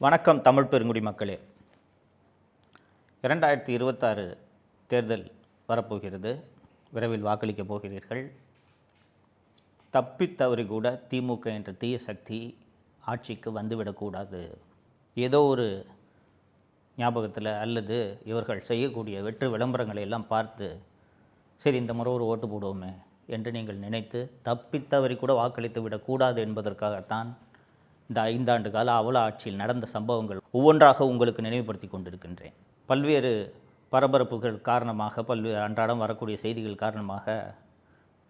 வணக்கம் தமிழ் பெருங்குடி மக்களே. 2026 தேர்தல் வரப்போகிறது. விரைவில் வாக்களிக்கப் போகிறீர்கள். தப்பித்தவறி கூட திமுக என்ற தீய சக்தி ஆட்சிக்கு வந்துவிடக்கூடாது. ஏதோ ஒரு ஞாபகத்தில் அல்லது இவர்கள் செய்யக்கூடிய வெற்று விளம்பரங்களை எல்லாம் பார்த்து சரி இந்த முறை ஒரு ஓட்டு போடுவோமே என்று நீங்கள் நினைத்து தப்பித்தவறி கூட வாக்களித்து விடக்கூடாது என்பதற்காகத்தான் இந்த 5 ஆண்டு கால அவல ஆட்சியில் நடந்த சம்பவங்கள் ஒவ்வொன்றாக உங்களுக்கு நினைவுபடுத்தி கொண்டிருக்கின்றேன். பல்வேறு பரபரப்புகள் காரணமாக, பல்வேறு அன்றாடம் வரக்கூடிய செய்திகள் காரணமாக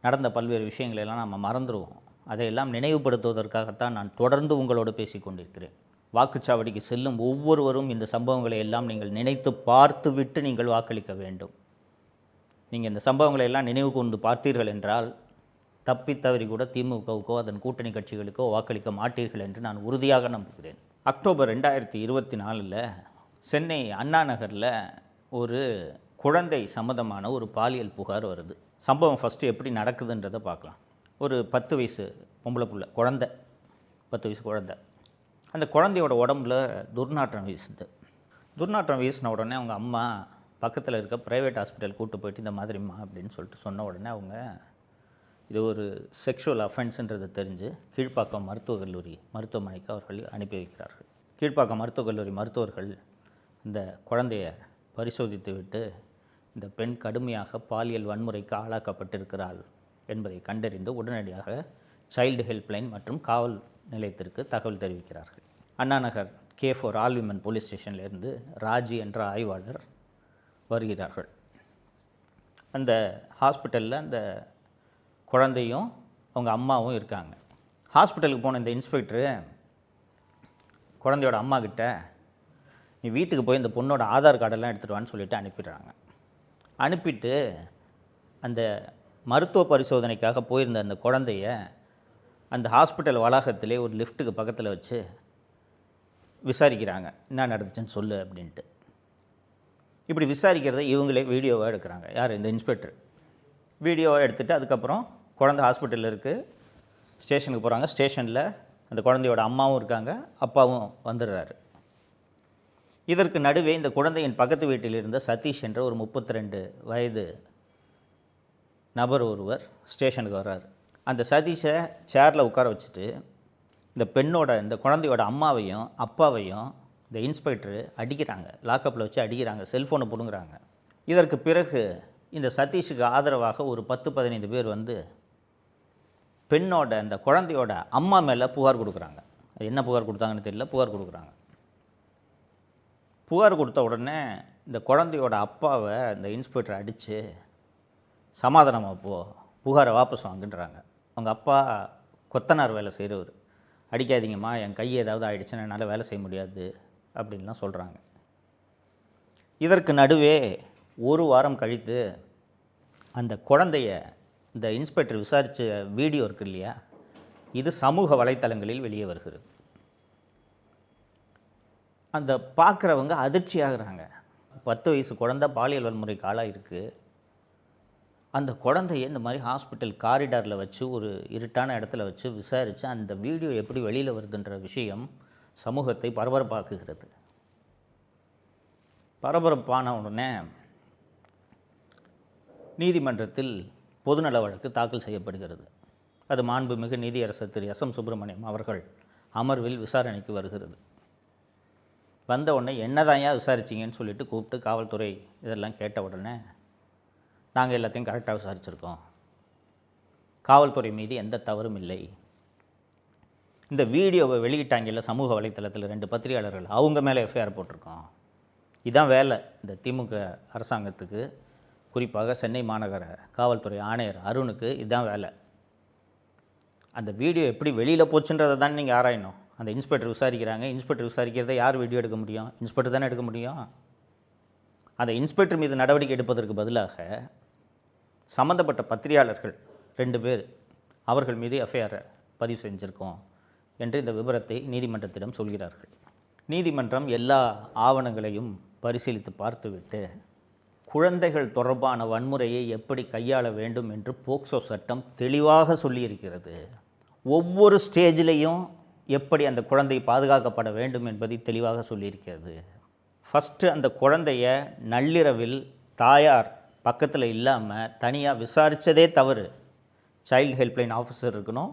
நடந்த பல்வேறு விஷயங்களெல்லாம் நம்ம மறந்துடுவோம். அதையெல்லாம் நினைவுபடுத்துவதற்காகத்தான் நான் தொடர்ந்து உங்களோடு பேசி கொண்டிருக்கிறேன். வாக்குச்சாவடிக்கு செல்லும் ஒவ்வொருவரும் இந்த சம்பவங்களை எல்லாம் நீங்கள் நினைத்து பார்த்துவிட்டு நீங்கள் வாக்களிக்க வேண்டும். நீங்கள் இந்த சம்பவங்களை எல்லாம் நினைவு கொண்டு பார்த்தீர்கள் என்றால் தப்பித்தவறி கூட திமுகவுக்கோ அதன் கூட்டணி கட்சிகளுக்கோ வாக்களிக்க மாட்டீர்கள் என்று நான் உறுதியாக நம்புகிறேன். அக்டோபர் 2024 சென்னை அண்ணா நகரில் ஒரு குழந்தை சம்மந்தமான ஒரு பாலியல் புகார் வருது. சம்பவம் ஃபஸ்ட்டு எப்படி நடக்குதுன்றதை பார்க்கலாம். ஒரு 10 வயசு பொம்பளை புள்ள குழந்தை, 10 வயசு குழந்தை. அந்த குழந்தையோட உடம்புல துர்நாற்றம் வீசுது. துர்நாற்றம் வீசின உடனே அவங்க அம்மா பக்கத்தில் இருக்க ப்ரைவேட் ஹாஸ்பிட்டல் கூப்பிட்டு போயிட்டு இந்த மாதிரிம்மா அப்படின்னு சொல்லிட்டு சொன்ன உடனே அவங்க இது ஒரு செக்ஷுவல் அஃபென்ஸுன்றதை தெரிஞ்சு கீழ்ப்பாக்கம் மருத்துவக் கல்லூரி மருத்துவமனைக்கு அவர்கள் அனுப்பி வைக்கிறார்கள். கீழ்ப்பாக்கம் மருத்துவக் கல்லூரி மருத்துவர்கள் இந்த குழந்தையை பரிசோதித்து விட்டு இந்த பெண் கடுமையாக பாலியல் வன்முறைக்கு ஆளாக்கப்பட்டிருக்கிறாள் என்பதை கண்டறிந்து உடனடியாக சைல்டு ஹெல்ப்லைன் மற்றும் காவல் நிலையத்திற்கு தகவல் தெரிவிக்கிறார்கள். Anna Nagar K4 all women police ஸ்டேஷன்லேருந்து ராஜி என்ற ஆய்வாளர் வருகிறார்கள். அந்த ஹாஸ்பிட்டலில் அந்த குழந்தையும் அவங்க அம்மாவும் இருக்காங்க. ஹாஸ்பிட்டலுக்கு போன இந்த இன்ஸ்பெக்டரு குழந்தையோட அம்மா கிட்ட நீ வீட்டுக்கு போய் இந்த பொண்ணோட ஆதார் கார்டெல்லாம் எடுத்துகிட்டு வான்னு சொல்லிவிட்டு அனுப்பிடுறாங்க. அனுப்பிட்டு அந்த மருத்துவ பரிசோதனைக்காக போயிருந்த அந்த குழந்தைய அந்த ஹாஸ்பிட்டல் வளாகத்திலே ஒரு லிஃப்ட்டுக்கு பக்கத்தில் வச்சு விசாரிக்கிறாங்க. என்ன நடந்துச்சுன்னு சொல்லு அப்படின்ட்டு. இப்படி விசாரிக்கிறத இவங்களே வீடியோவாக எடுக்கிறாங்க. யார்? இந்த இன்ஸ்பெக்டர் வீடியோவாக எடுத்துகிட்டு அதுக்கப்புறம் குழந்தை ஹாஸ்பிட்டலில் இருக்குது, ஸ்டேஷனுக்கு போகிறாங்க. ஸ்டேஷனில் அந்த குழந்தையோட அம்மாவும் இருக்காங்க, அப்பாவும் வந்துடுறாரு. இதற்கு நடுவே இந்த குழந்தையின் பக்கத்து வீட்டில் இருந்த சதீஷ் என்ற ஒரு 32 வயது நபர் ஒருவர் ஸ்டேஷனுக்கு வர்றாரு. அந்த சதீஷை சேரில் உட்கார வச்சுட்டு இந்த குழந்தையோட அம்மாவையும் அப்பாவையும் இந்த இன்ஸ்பெக்டர் அடிக்கிறாங்க. லாக்கப்பில் வச்சு அடிக்கிறாங்க, செல்ஃபோனை பிடுங்குறாங்க. இதற்கு பிறகு இந்த சதீஷுக்கு ஆதரவாக ஒரு 10-15 பேர் வந்து அந்த குழந்தையோட அம்மா மேலே புகார் கொடுக்குறாங்க. அது என்ன புகார் கொடுத்தாங்கன்னு தெரியல, புகார் கொடுக்குறாங்க. புகார் கொடுத்த உடனே இந்த குழந்தையோட அப்பாவை இந்த இன்ஸ்பெக்டர் அடித்து சமாதானமாக புகாரை வாபஸ் வாங்குன்றாங்க. அவங்க அப்பா கொத்தனார் வேலை செய்கிறவர். அடிக்காதீங்கம்மா, என் கை ஏதாவது ஆகிடுச்சுன்னா என்னால் வேலை செய்ய முடியாது அப்படின்லாம் சொல்கிறாங்க. இதற்கு நடுவே ஒரு வாரம் கழித்து அந்த குழந்தைய இந்த இன்ஸ்பெக்டர் விசாரித்த வீடியோ இருக்கு இல்லையா, இது சமூக வலைத்தளங்களில் வெளியே வருகிறது. அந்த பார்க்குறவங்க அதிர்ச்சி ஆகுறாங்க. 10 வயசு குழந்தை பாலியல் வன்முறைக்கு ஆளாக இருக்குது. அந்த குழந்தைய இந்த மாதிரி ஹாஸ்பிட்டல் காரிடாரில் வச்சு ஒரு இருட்டான இடத்துல வச்சு விசாரித்து அந்த வீடியோ எப்படி வெளியில் வருதுன்ற விஷயம் சமூகத்தை பரபரப்பாக்குகிறது. பரபரப்பான உடனே நீதிமன்றத்தில் பொதுநல வழக்கு தாக்கல் செய்யப்படுகிறது. அது மாண்புமிகு நீதியரசர் திரு S.M. சுப்பிரமணியம் அவர்கள் அமர்வில் விசாரணைக்கு வருகிறது. வந்த உடனே என்னதான் விசாரிச்சிங்கன்னு சொல்லிட்டு கூப்பிட்டு காவல்துறை இதெல்லாம் கேட்ட உடனே நாங்கள் எல்லாத்தையும் கரெக்டாக விசாரிச்சிருக்கோம், காவல்துறை மீது எந்த தவறும் இல்லை. இந்த வீடியோவை வெளியிட்டாங்கல்ல சமூக வலைத்தளத்தில் 2 பத்திரிகையாளர்கள், அவங்க மேலே FIR போட்டிருக்கோம். இதான் வேலை இந்த திமுக அரசாங்கத்துக்கு, குறிப்பாக சென்னை மாநகர காவல்துறை ஆணையர் அருணுக்கு இதுதான் வேலை. அந்த வீடியோ எப்படி வெளியில் போச்சுன்றதை தான் நீங்கள் ஆராயணும். அந்த இன்ஸ்பெக்டர் விசாரிக்கிறாங்க. இன்ஸ்பெக்டர் விசாரிக்கிறத யார் வீடியோ எடுக்க முடியும்? இன்ஸ்பெக்டர் தானே எடுக்க முடியும். அந்த இன்ஸ்பெக்டர் மீது நடவடிக்கை எடுப்பதற்கு பதிலாக சம்மந்தப்பட்ட பத்திரிகையாளர்கள் 2 பேர் அவர்கள் மீது FIR பதிவு செஞ்சுருக்கோம் என்று இந்த விபரத்தை நீதிமன்றத்திடம் சொல்கிறார்கள். நீதிமன்றம் எல்லா ஆவணங்களையும் பரிசீலித்து பார்த்துவிட்டு குழந்தைகள் தொடர்பான வன்முறையை எப்படி கையாள வேண்டும் என்று போக்சோ சட்டம் தெளிவாக சொல்லியிருக்கிறது. ஒவ்வொரு ஸ்டேஜிலையும் எப்படி அந்த குழந்தை பாதுகாக்கப்பட வேண்டும் என்பதை தெளிவாக சொல்லியிருக்கிறது. ஃபஸ்ட்டு அந்த குழந்தைய நள்ளிரவில் தாயார் பக்கத்தில் இல்லாமல் தனியாக விசாரித்ததே தவறு. சைல்டு ஹெல்ப்லைன் ஆஃபீஸர் இருக்கணும்,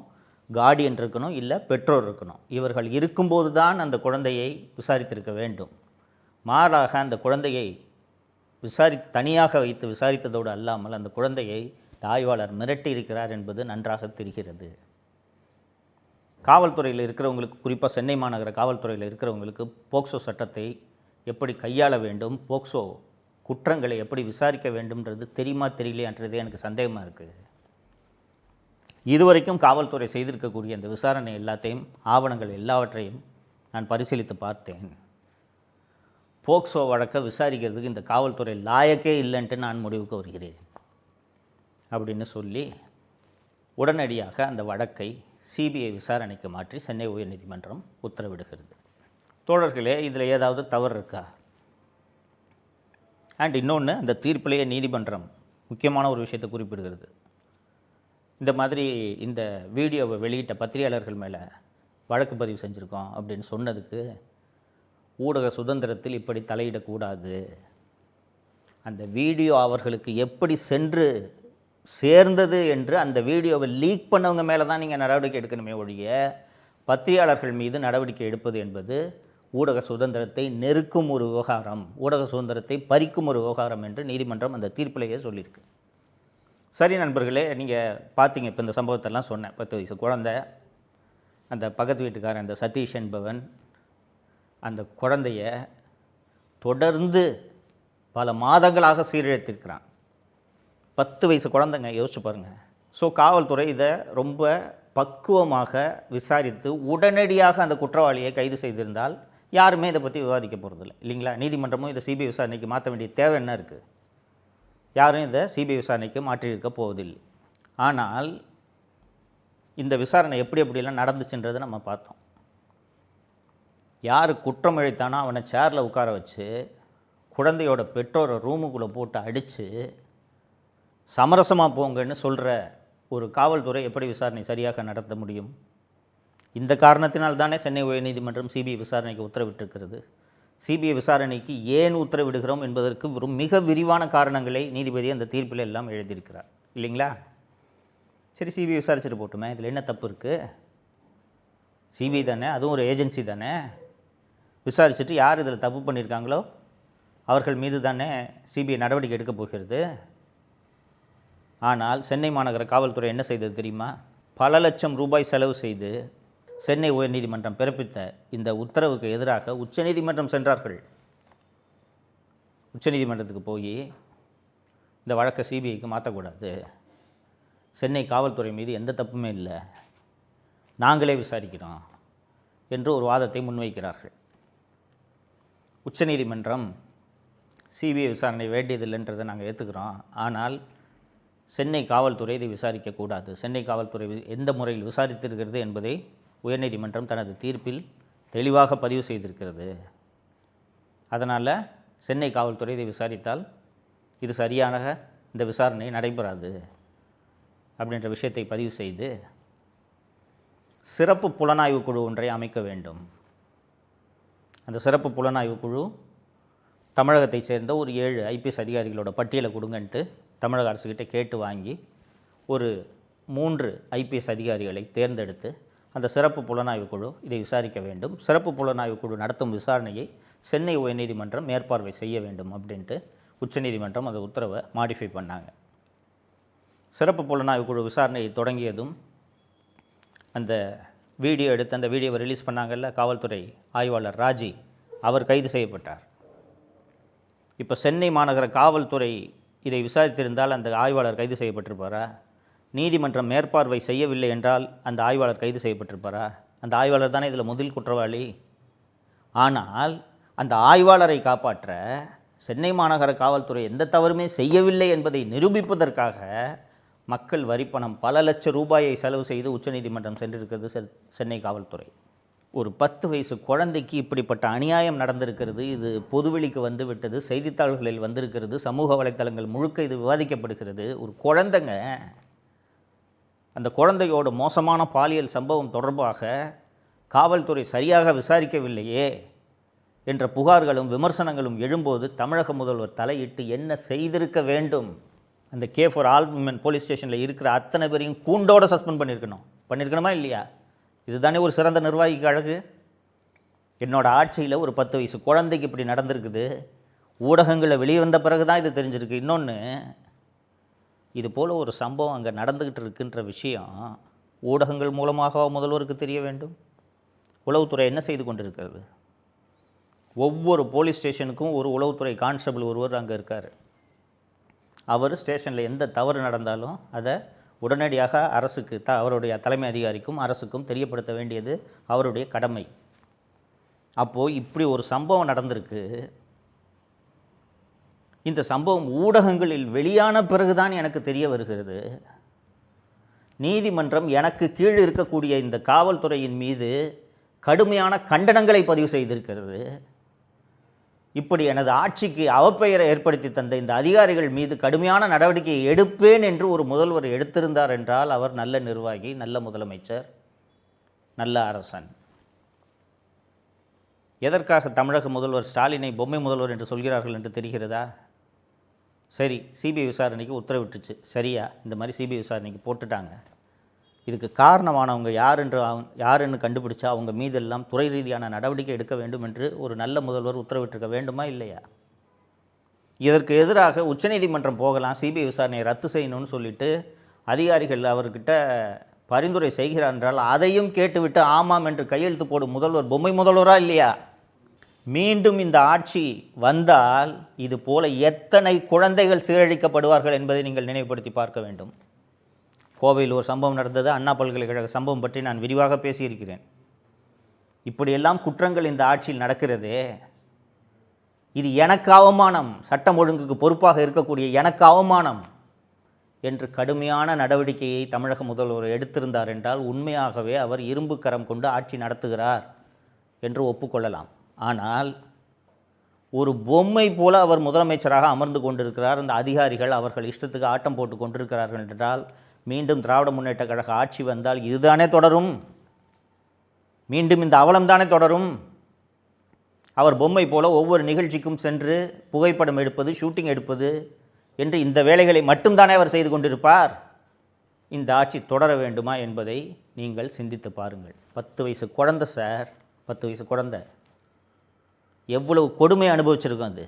கார்டியன் இருக்கணும், இல்லை பெற்றோர் இருக்கணும். இவர்கள் இருக்கும்போது தான் அந்த குழந்தையை விசாரித்திருக்க வேண்டும். மாறாக அந்த குழந்தையை தனியாக வைத்து விசாரித்ததோடு அல்லாமல் அந்த குழந்தையை ஆய்வாளர் மிரட்டி இருக்கிறார் என்பது நன்றாக தெரிகிறது. காவல்துறையில் இருக்கிறவங்களுக்கு, குறிப்பாக சென்னை மாநகர காவல்துறையில் இருக்கிறவங்களுக்கு போக்சோ சட்டத்தை எப்படி கையாள வேண்டும், போக்சோ குற்றங்களை எப்படி விசாரிக்க வேண்டும்ன்றது தெரியுமா தெரியலையான்றதே எனக்கு சந்தேகமாக இருக்குது. இதுவரைக்கும் காவல்துறை செய்திருக்கக்கூடிய அந்த விசாரணை எல்லாத்தையும், ஆவணங்கள் எல்லாவற்றையும் நான் பரிசீலித்து பார்த்தேன். போக்சோ வழக்கை விசாரிக்கிறதுக்கு இந்த காவல்துறை லாயக்கே இல்லைன்ட்டு நான் முடிவுக்கு வருகிறேன் அப்படின்னு சொல்லி உடனடியாக அந்த வழக்கை சிபிஐ விசாரணைக்கு மாற்றி சென்னை உயர்நீதிமன்றம் உத்தரவிடுகிறது. தோழர்களே, இதில் ஏதாவது தவறு இருக்கா? அண்ட் இன்னொன்று, அந்த தீர்ப்பிலேயே நீதிமன்றம் முக்கியமான ஒரு விஷயத்தை குறிப்பிடுகிறது. இந்த மாதிரி இந்த வீடியோவை வெளியிட்ட பத்திரிகையாளர்கள் மேலே வழக்கு பதிவு செஞ்சுருக்கோம் அப்படின்னு சொன்னதுக்கு ஊடக சுதந்திரத்தில் இப்படி தலையிடக்கூடாது. அந்த வீடியோ அவர்களுக்கு எப்படி சென்று சேர்ந்தது என்று அந்த வீடியோவை லீக் பண்ணவங்க மேலே தான் நீங்கள் நடவடிக்கை எடுக்கணுமே ஒழிய பத்திரிகையாளர்கள் மீது நடவடிக்கை எடுப்பது என்பது ஊடக சுதந்திரத்தை நெருக்கும் ஒரு விவகாரம், ஊடக சுதந்திரத்தை பறிக்கும் ஒரு விவகாரம் என்று நீதிமன்றம் அந்த தீர்ப்பிலேயே சொல்லியிருக்கு. சரி நண்பர்களே, நீங்கள் பார்த்தீங்க, இப்போ இந்த சம்பவத்தெல்லாம் சொன்னேன். 10 வயசு குழந்தை, அந்த பக்கத்து வீட்டுக்காரன் அந்த சதீஷ் என்பவன் அந்த குழந்தைய தொடர்ந்து பல மாதங்களாக சீரழித்திருக்கிறான். 10 வயசு குழந்தைங்க, யோசிச்சு பாருங்கள். ஸோ காவல்துறை இதை ரொம்ப பக்குவமாக விசாரித்து உடனடியாக அந்த குற்றவாளியை கைது செய்திருந்தால் யாருமே இதை பற்றி விவாதிக்க போகிறதில்ல, இல்லைங்களா? நீதிமன்றமும் இதை சிபிஐ விசாரணைக்கு மாற்ற வேண்டிய தேவை என்ன இருக்குது? யாரும் இதை சிபிஐ விசாரணைக்கு மாற்றியிருக்க போவதில்லை. ஆனால் இந்த விசாரணை எப்படியெல்லாம் நடந்துச்சுன்றதை நம்ம பார்த்தோம். யார் குற்றம் இழைத்தானோ அவனை சேரில் உட்கார வச்சு குழந்தையோட பெற்றோரை ரூமுக்குள்ளே போட்டு அடித்து சமரசமாக போங்கன்னு சொல்கிற ஒரு காவல்துறை எப்படி விசாரணை சரியாக நடத்த முடியும்? இந்த காரணத்தினால் தானே சென்னை உயர்நீதிமன்றம் சிபிஐ விசாரணைக்கு உத்தரவிட்டிருக்கிறது. சிபிஐ விசாரணைக்கு ஏன் உத்தரவிடுகிறோம் என்பதற்கு ஒரு மிக விரிவான காரணங்களை நீதிபதி அந்த தீர்ப்பில் எல்லாம் எழுதியிருக்கிறார், இல்லைங்களா? சரி, சிபிஐ விசாரிச்சுட்டு போட்டுமே, இதில் என்ன தப்பு இருக்குது? சிபிஐ தானே, அதுவும் ஒரு ஏஜென்சி தானே. விசாரிச்சுட்டு யார் இதில் தப்பு பண்ணியிருக்காங்களோ அவர்கள் மீது தானே சிபிஐ நடவடிக்கை எடுக்க போகிறது. ஆனால் சென்னை மாநகர காவல்துறை என்ன செய்தது தெரியுமா? பல லட்சம் ரூபாய் செலவு செய்து சென்னை உயர்நீதிமன்றம் பிறப்பித்த இந்த உத்தரவுக்கு எதிராக உச்சநீதிமன்றம் சென்றார்கள். உச்சநீதிமன்றத்துக்கு போய் இந்த வழக்கை சிபிஐக்கு மாற்றக்கூடாது, சென்னை காவல்துறை மீது எந்த தப்புமே இல்லை, நாங்களே விசாரிக்கிறோம் என்று ஒரு வாதத்தை முன்வைக்கிறார்கள். உச்சநீதிமன்றம் சிபிஐ விசாரணை வேண்டியதில்லைன்றதை நாங்கள் ஏற்றுக்கிறோம், ஆனால் சென்னை காவல்துறை இதை விசாரிக்கக்கூடாது, சென்னை காவல்துறை எந்த முறையில் விசாரித்திருக்கிறது என்பதை உயர்நீதிமன்றம் தனது தீர்ப்பில் தெளிவாக பதிவு செய்திருக்கிறது. அதனால் சென்னை காவல்துறை இதை விசாரித்தால் இது சரியான இந்த விசாரணை நடைபெறாது அப்படின்ற விஷயத்தை பதிவு செய்து சிறப்பு புலனாய்வு குழு ஒன்றை அமைக்க வேண்டும். அந்த சிறப்பு புலனாய்வு குழு தமிழகத்தைச் சேர்ந்த ஒரு 7 ஐபிஎஸ் அதிகாரிகளோட பட்டியலை கொடுங்கன்ட்டு தமிழக அரசுக்கிட்ட கேட்டு வாங்கி ஒரு 3 ஐபிஎஸ் அதிகாரிகளை தேர்ந்தெடுத்து அந்த சிறப்பு புலனாய்வு குழு இதை விசாரிக்க வேண்டும். சிறப்பு புலனாய்வு குழு நடத்தும் விசாரணையை சென்னை உயர்நீதிமன்றம் மேற்பார்வை செய்ய வேண்டும் அப்படின்ட்டு உச்சநீதிமன்றம் அந்த உத்தரவை மாடிஃபை பண்ணாங்க. சிறப்பு புலனாய்வு குழு விசாரணையை தொடங்கியதும் அந்த வீடியோ எடுத்து அந்த வீடியோவை ரிலீஸ் பண்ணாங்கல்ல காவல்துறை ஆய்வாளர் ராஜி, அவர் கைது செய்யப்பட்டார். இப்போ சென்னை மாநகர காவல்துறை இதை விசாரித்திருந்தால் அந்த ஆய்வாளர் கைது செய்யப்பட்டிருப்பாரா? நீதிமன்றம் மேற்பார்வை செய்யவில்லை என்றால் அந்த ஆய்வாளர் கைது செய்யப்பட்டிருப்பாரா? அந்த ஆய்வாளர் தானே இதில் முதல் குற்றவாளி. ஆனால் அந்த ஆய்வாளரை காப்பாற்ற சென்னை மாநகர காவல்துறை எந்த தவறுமே செய்யவில்லை என்பதை நிரூபிப்பதற்காக மக்கள் வரிப்பணம் பல லட்சம் ரூபாயை செலவு செய்து உச்சநீதிமன்றம் சென்றிருக்கிறது சென்னை காவல்துறை. ஒரு 10 வயசு குழந்தைக்கு இப்படிப்பட்ட அநியாயம் நடந்திருக்கிறது. இது பொதுவெளிக்கு வந்து விட்டது, செய்தித்தாள்களில் வந்திருக்கிறது, சமூக வலைத்தளங்கள் முழுக்க இது விவாதிக்கப்படுகிறது. ஒரு குழந்தைங்க, அந்த குழந்தையோட மோசமான பாலியல் சம்பவம் தொடர்பாக காவல்துறை சரியாக விசாரிக்கவில்லையே என்ற புகார்களும் விமர்சனங்களும் எழும்போது தமிழக முதல்வர் தலையிட்டு என்ன செய்திருக்க வேண்டும்? அந்த K4 ஆல் விமன் போலீஸ் ஸ்டேஷனில் இருக்கிற அத்தனை பேரையும் கூண்டோடு சஸ்பெண்ட் பண்ணியிருக்கணுமா இல்லையா? இதுதானே ஒரு சிறந்த நிர்வாகிக்கு அழகு. என்னோட ஆட்சியில் ஒரு 10 வயசு குழந்தைக்கு இப்படி நடந்திருக்குது, ஊடகங்களில் வெளியே வந்த பிறகு தான் இது தெரிஞ்சிருக்கு. இன்னொன்று, இது போல் ஒரு சம்பவம் அங்கே நடந்துக்கிட்டு இருக்குன்ற விஷயம் ஊடகங்கள் மூலமாக முதல்வருக்கு தெரிய வேண்டும். உளவுத்துறை என்ன செய்து கொண்டிருக்கிறது? ஒவ்வொரு போலீஸ் ஸ்டேஷனுக்கும் ஒரு உளவுத்துறை கான்ஸ்டபிள் ஒருவர் அங்கே இருக்கார். அவர் ஸ்டேஷனில் எந்த தவறு நடந்தாலும் அதை உடனடியாக அரசுக்கு அவருடைய தலைமை அதிகாரிக்கும் அரசுக்கும் தெரியப்படுத்த வேண்டியது அவருடைய கடமை. அப்போது இப்படி ஒரு சம்பவம் நடந்திருக்கு. இந்த சம்பவம் ஊடகங்களில் வெளியான பிறகுதான் எனக்கு தெரிய வருகிறது. நீதிமன்றம் எனக்கு கீழ் இருக்கக்கூடிய இந்த காவல்துறையின் மீது கடுமையான கண்டனங்களை பதிவு செய்திருக்கிறது. இப்படி எனது ஆட்சிக்கு அவப்பெயரை ஏற்படுத்தி தந்த இந்த அதிகாரிகள் மீது கடுமையான நடவடிக்கையை எடுப்பேன் என்று ஒரு முதல்வர் எடுத்திருந்தார் என்றால் அவர் நல்ல நிர்வாகி, நல்ல முதலமைச்சர், நல்ல அரசன். எதற்காக தமிழக முதல்வர் ஸ்டாலினை பொம்மை முதல்வர் என்று சொல்கிறார்கள் என்று தெரிகிறதா? சரி, சிபிஐ விசாரணைக்கு உத்தரவிட்டுச்சு, சரியா? இந்த மாதிரி சிபிஐ விசாரணைக்கு போட்டுட்டாங்க. இதுக்கு காரணமானவங்க யாருன்னு கண்டுபிடிச்சா அவங்க மீதெல்லாம் துறை ரீதியான நடவடிக்கை எடுக்க வேண்டும் என்று ஒரு நல்ல முதல்வர் உத்தரவிட்டிருக்க வேண்டுமா இல்லையா? இதற்கு எதிராக உச்சநீதிமன்றம் போகலாம், சிபிஐ விசாரணையை ரத்து செய்யணும்னு சொல்லிட்டு அதிகாரிகள் அவர்கிட்ட பரிந்துரை செய்கிறார் என்றால் அதையும் கேட்டுவிட்டு ஆமாம் என்று கையெழுத்து போடும் முதல்வர் பொம்மை முதல்வரா இல்லையா? மீண்டும் இந்த ஆட்சி வந்தால் இது போல எத்தனை குழந்தைகள் சீரழிக்கப்படுவார்கள் என்பதை நீங்கள் நினைவுபடுத்தி பார்க்க வேண்டும். கோவையில் ஒரு சம்பவம் நடந்தது, அண்ணா பல்கலைக்கழக சம்பவம் பற்றி நான் விரிவாக பேசியிருக்கிறேன். இப்படியெல்லாம் குற்றங்கள் இந்த ஆட்சியில் நடக்கிறதே, இது எனக்கு அவமானம், சட்டம் ஒழுங்குக்கு பொறுப்பாக இருக்கக்கூடிய எனக்கு அவமானம் என்று கடுமையான நடவடிக்கையை தமிழக முதல்வர் எடுத்திருந்தார் என்றால் உண்மையாகவே அவர் இரும்பு கரம் கொண்டு ஆட்சி நடத்துகிறார் என்று ஒப்புக்கொள்ளலாம். ஆனால் ஒரு பொம்மை போல அவர் முதலமைச்சராக அமர்ந்து கொண்டிருக்கிறார். அந்த அதிகாரிகள் அவர்கள் இஷ்டத்துக்கு ஆட்டம் போட்டு கொண்டிருக்கிறார்கள் என்றால் மீண்டும் திராவிட முன்னேற்ற கழக ஆட்சி வந்தால் இதுதானே தொடரும், மீண்டும் இந்த அவலம்தானே தொடரும். அவர் பொம்மை போல ஒவ்வொரு நிகழ்ச்சிக்கும் சென்று புகைப்படம் எடுப்பது, ஷூட்டிங் எடுப்பது என்று இந்த வேலைகளை மட்டும்தானே அவர் செய்து கொண்டிருப்பார். இந்த ஆட்சி தொடர வேண்டுமா என்பதை நீங்கள் சிந்தித்து பாருங்கள். 10 வயசு குழந்தை சார், 10 வயசு குழந்தை எவ்வளவு கொடுமை அனுபவிச்சிருக்கும்.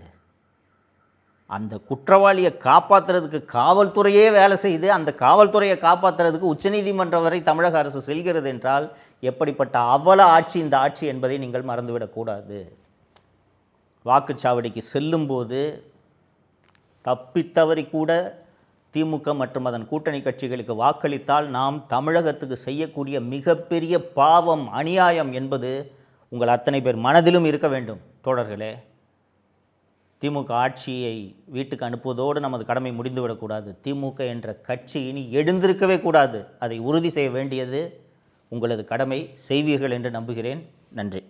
அந்த குற்றவாளியை காப்பாற்றுறதுக்கு காவல்துறையே வேலை செய்து அந்த காவல்துறையை காப்பாற்றுறதுக்கு உச்சநீதிமன்றம் வரை தமிழக அரசு செல்கிறது என்றால் எப்படிப்பட்ட அவல ஆட்சி இந்த ஆட்சி என்பதை நீங்கள் மறந்துவிடக்கூடாது. வாக்குச்சாவடிக்கு செல்லும்போது தப்பித்தவறி கூட திமுக மற்றும் அதன் கூட்டணி கட்சிகளுக்கு வாக்களித்தால் நாம் தமிழகத்துக்கு செய்யக்கூடிய மிகப்பெரிய பாவம், அநியாயம் என்பது உங்கள் அத்தனை பேர் மனதிலும் இருக்க வேண்டும். தோழர்களே, திமுக ஆட்சியை வீட்டுக்கு அனுப்புவதோடு நமது கடமை முடிந்துவிடக்கூடாது. திமுக என்ற கட்சி இனி எழுந்திருக்கவே கூடாது. அதை உறுதி செய்ய வேண்டியது உங்களது கடமை. செய்வீர்கள் என்று நம்புகிறேன். நன்றி.